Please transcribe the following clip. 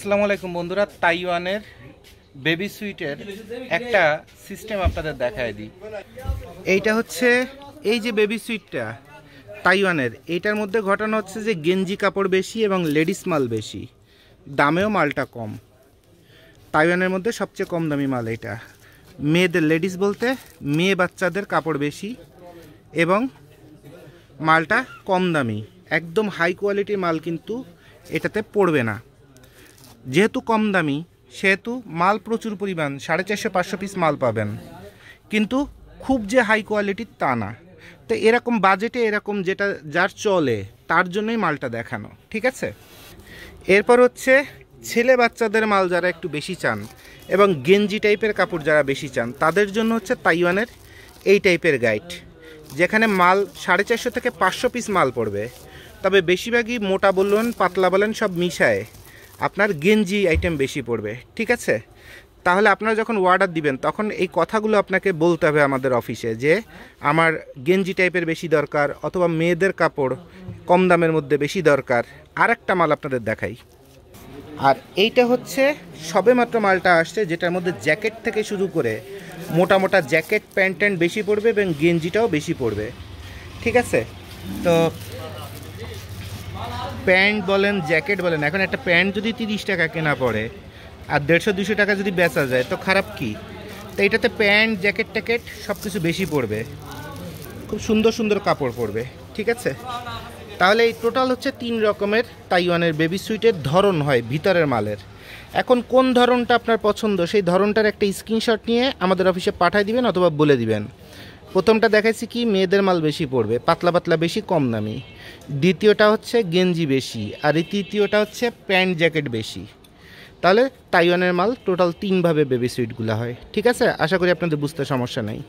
আসসালামু আলাইকুম বন্ধুরা, তাইওয়ানের বেবি সুইটের একটা সিস্টেম আপনাদের দেখায় দিই। এইটা হচ্ছে এই যে বেবি সুইটটা তাইওয়ানের, এইটার মধ্যে ঘটনা হচ্ছে যে গেঞ্জি কাপড় বেশি এবং লেডিস মাল বেশি, দামেও মালটা কম। তাইওয়ানের মধ্যে সবচেয়ে কম দামি মাল এটা। মেয়েদের, লেডিস বলতে মেয়ে বাচ্চাদের কাপড় বেশি এবং মালটা কম দামি, একদম হাই কোয়ালিটির মাল কিন্তু এটাতে পড়বে না। যেহেতু কম দামি সেহেতু মাল প্রচুর পরিমাণ, 450-500 পিস মাল পাবেন, কিন্তু খুব যে হাই কোয়ালিটির তা না। তো এরকম বাজেটে এরকম যেটা যার চলে তার জন্যই মালটা দেখানো, ঠিক আছে। এরপর হচ্ছে ছেলে বাচ্চাদের মাল যারা একটু বেশি চান এবং গেঞ্জি টাইপের কাপড় যারা বেশি চান তাদের জন্য হচ্ছে তাইওয়ানের এই টাইপের গাইড, যেখানে মাল 450 থেকে 500 পিস মাল পড়বে। তবে বেশিরভাগই মোটা বলুন পাতলা বলেন সব মিশায় আপনার গেঞ্জি আইটেম বেশি পড়বে, ঠিক আছে। তাহলে আপনারা যখন অর্ডার দিবেন তখন এই কথাগুলো আপনাকে বলতে হবে আমাদের অফিসে, যে আমার গেঞ্জি টাইপের বেশি দরকার অথবা মেয়েদের কাপড় কম দামের মধ্যে বেশি দরকার। আর একটা মাল আপনাদের দেখাই, আর এইটা হচ্ছে সবেমাত্র মালটা আসছে, যেটার মধ্যে জ্যাকেট থেকে শুরু করে মোটা মোটা জ্যাকেট প্যান্ট ট্যান্ট বেশি পড়বে এবং গেঞ্জিটাও বেশি পড়বে, ঠিক আছে। তো প্যান্ট বলেন জ্যাকেট বলেন, এখন একটা প্যান্ট যদি 30 টাকা কেনা পড়ে আর 150-200 টাকা যদি বেচা যায় তো খারাপ কি। তো এটাতে প্যান্ট জ্যাকেট ট্যাকেট সব কিছু বেশি পড়বে, খুব সুন্দর সুন্দর কাপড় পড়বে, ঠিক আছে। তাহলে এই টোটাল হচ্ছে 3 রকমের তাইওয়ানের বেবি সুইটের ধরন হয় ভিতরের মালের। এখন কোন ধরনটা আপনার পছন্দ সেই ধরনটার একটা স্ক্রিনশট নিয়ে আমাদের অফিসে পাঠিয়ে দিবেন অথবা বলে দিবেন। প্রথমটা দেখাইছি কি মেয়েদের মাল বেশি পড়বে, পাতলা পাতলা বেশি কম দামি। দ্বিতীয়টা হচ্ছে গেঞ্জি বেশি, আর এই তৃতীয়টা হচ্ছে প্যান্ট জ্যাকেট বেশি। তাহলে তাইওয়ানের মাল টোটাল 3 ভাবে বেবি সুইটগুলো হয়, ঠিক আছে। আশা করি আপনাদের বুঝতে সমস্যা নেই।